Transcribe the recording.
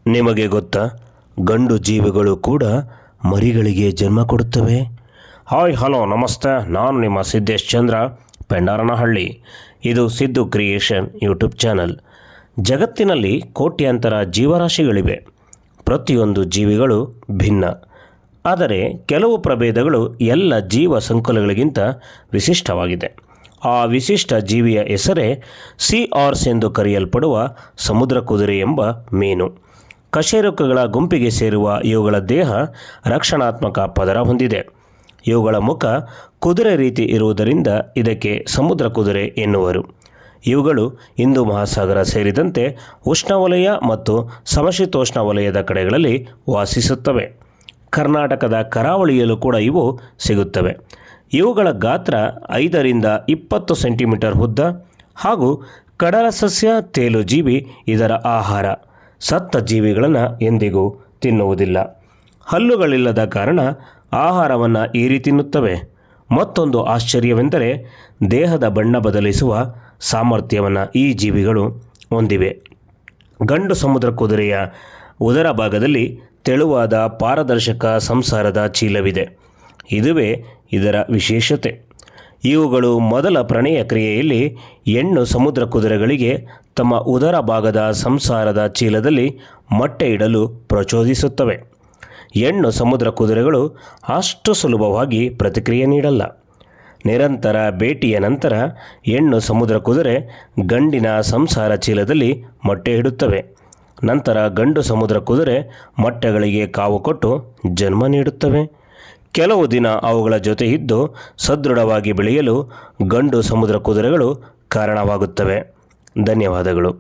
ನಿಮಗೆ ಗೊತ್ತಾ, ಗಂಡು ಜೀವಿಗಳು ಕೂಡ ಮರಿಗಳಿಗೆ ಜನ್ಮ ಕೊಡುತ್ತವೆ. ಹಾಯ್ ಹಲೋ ನಮಸ್ತೆ, ನಾನು ನಿಮ್ಮ ಸಿದ್ದೇಶ್ ಚಂದ್ರ, ಪೆಂಡಾರನಹಳ್ಳಿ. ಇದು ಸಿದ್ದು ಕ್ರಿಯೇಷನ್ ಯೂಟ್ಯೂಬ್ ಚಾನಲ್. ಜಗತ್ತಿನಲ್ಲಿ ಕೋಟ್ಯಾಂತರ ಜೀವರಾಶಿಗಳಿವೆ. ಪ್ರತಿಯೊಂದು ಜೀವಿಗಳು ಭಿನ್ನ. ಆದರೆ ಕೆಲವು ಪ್ರಭೇದಗಳು ಎಲ್ಲ ಜೀವ ಸಂಕುಲಗಳಿಗಿಂತ ವಿಶಿಷ್ಟವಾಗಿದೆ. ಆ ವಿಶಿಷ್ಟ ಜೀವಿಯ ಹೆಸರೇ ಸೀ ಹಾರ್ಸ್ ಎಂದು ಕರೆಯಲ್ಪಡುವ ಸಮುದ್ರ ಕುದುರೆ ಎಂಬ ಮೀನು. ಕಶೇರುಕಗಳ ಗುಂಪಿಗೆ ಸೇರುವ ಇವುಗಳ ದೇಹ ರಕ್ಷಣಾತ್ಮಕ ಪದರ ಹೊಂದಿದೆ. ಇವುಗಳ ಮುಖ ಕುದುರೆ ರೀತಿ ಇರುವುದರಿಂದ ಇದಕ್ಕೆ ಸಮುದ್ರ ಕುದುರೆ ಎನ್ನುವರು. ಇವುಗಳು ಹಿಂದೂ ಮಹಾಸಾಗರ ಸೇರಿದಂತೆ ಉಷ್ಣವಲಯ ಮತ್ತು ಸಮಶೀತೋಷ್ಣ ವಲಯದ ಕಡೆಗಳಲ್ಲಿ ವಾಸಿಸುತ್ತವೆ. ಕರ್ನಾಟಕದ ಕರಾವಳಿಯಲ್ಲೂ ಕೂಡ ಇವು ಸಿಗುತ್ತವೆ. ಇವುಗಳ ಗಾತ್ರ 5ರಿಂದ 20 ಸೆಂಟಿಮೀಟರ್ ಉದ್ದ ಹಾಗೂ ಕಡಲ ಸಸ್ಯ ತೇಲುಜೀವಿ ಇದರ ಆಹಾರ. ಸತ್ತ ಜೀವಿಗಳನ್ನು ಎಂದಿಗೂ ತಿನ್ನುವುದಿಲ್ಲ. ಹಲ್ಲುಗಳಿಲ್ಲದ ಕಾರಣ ಆಹಾರವನ್ನು ಈರಿ ತಿನ್ನುತ್ತವೆ. ಮತ್ತೊಂದು ಆಶ್ಚರ್ಯವೆಂದರೆ ದೇಹದ ಬಣ್ಣ ಬದಲಿಸುವ ಸಾಮರ್ಥ್ಯವನ್ನು ಈ ಜೀವಿಗಳು ಹೊಂದಿವೆ. ಗಂಡು ಸಮುದ್ರ ಕುದುರೆಯ ಉದರ ಭಾಗದಲ್ಲಿ ತೆಳುವಾದ ಪಾರದರ್ಶಕ ಸಂಸಾರದ ಚೀಲವಿದೆ. ಇದುವೇ ಇದರ ವಿಶೇಷತೆ. ಇವುಗಳು ಮೊದಲ ಪ್ರಣಯ ಕ್ರಿಯೆಯಲ್ಲಿ ಹೆಣ್ಣು ಸಮುದ್ರ ಕುದುರೆಗಳಿಗೆ ತಮ್ಮ ಉದರ ಭಾಗದ ಸಂಸಾರದ ಚೀಲದಲ್ಲಿ ಮೊಟ್ಟೆ ಇಡಲು ಪ್ರಚೋದಿಸುತ್ತವೆ. ಹೆಣ್ಣು ಸಮುದ್ರ ಕುದುರೆಗಳು ಅಷ್ಟು ಸುಲಭವಾಗಿ ಪ್ರತಿಕ್ರಿಯೆ ನೀಡಲ್ಲ. ನಿರಂತರ ಭೇಟಿಯ ನಂತರ ಹೆಣ್ಣು ಸಮುದ್ರ ಕುದುರೆ ಗಂಡಿನ ಸಂಸಾರ ಚೀಲದಲ್ಲಿ ಮೊಟ್ಟೆ ಇಡುತ್ತವೆ. ನಂತರ ಗಂಡು ಸಮುದ್ರ ಕುದುರೆ ಮೊಟ್ಟೆಗಳಿಗೆ ಕಾವು ಕೊಟ್ಟು ಜನ್ಮ ನೀಡುತ್ತವೆ. ಕೆಲವು ದಿನ ಅವುಗಳ ಜೊತೆ ಇದ್ದು ಸದೃಢವಾಗಿ ಬೆಳೆಯಲು ಗಂಡು ಸಮುದ್ರ ಕುದುರೆಗಳು ಕಾರಣವಾಗುತ್ತವೆ. ಧನ್ಯವಾದಗಳು.